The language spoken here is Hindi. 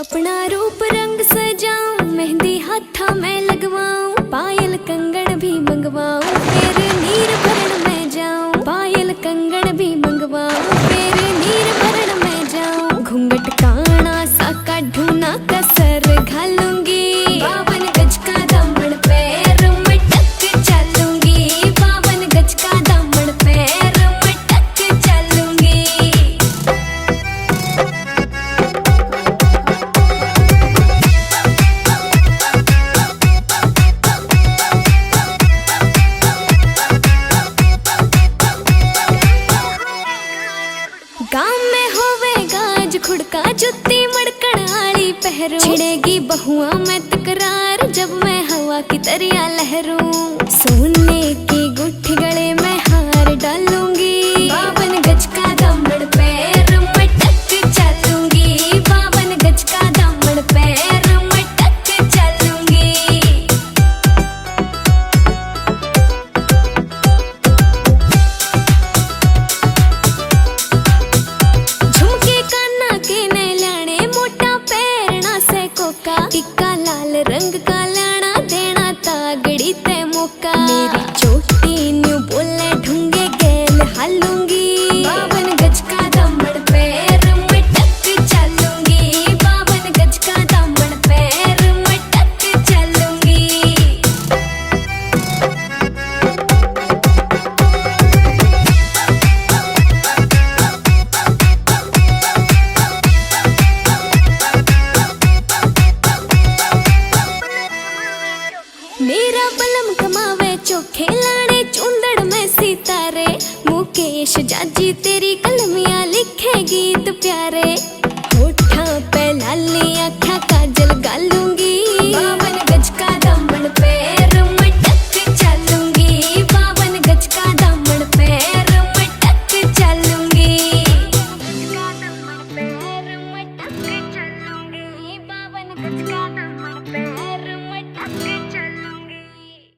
अपना रूप रंग सजाऊं, मेहंदी हाथा में लगवाऊं, पायल कंगन भी मंगवाऊं, फिर नीर भरण में जाऊं। पायल कंगन भी मंगवाऊं, फिर नीर भरण में जाऊं। घूंघट काना सा काढूं ना कसर घालूंगी, 52 गज का दामन पैर में टक चलूंगी। 52 गज का दामन पैर में टक चलूंगी। गाँव में होवेगा आज खुड़का, जुत्ती मड़कन आली पहरू। छिड़ेगी बहुआ में तकरार, जब मैं हवा की तरिया लहरूं। सोने की गुट्ठी गले में हार डालूंगी, 52 गज का दामन पैर में टक चलूंगी। 52 गज का दामन पैर में टक चलूंगी। झुमके काना के ने लाने, मोटा पैरना से कोका। टिक्का लाल रंग का लाना, देना तागड़ी ते मौका। मेरी चोटी न्यू बोले ढूंगे गेल हालूंगी, 52 गज का दामन पैर में टक चलूंगी। 52 गज का दामन पैर में टक चलूंगी। मेरा बलम कमावे चोखे लाने, चूंदड़ में सितारे। मुकेश जाजी तेरी कलमियां लिखे गीत प्यारे। होठा पे लाली आँखा काजल गालूंगी, 52 गज का दामन पैर में टक चलूंगी। 52 गज का दामन पैर में टक चलूंगी। 52 गज का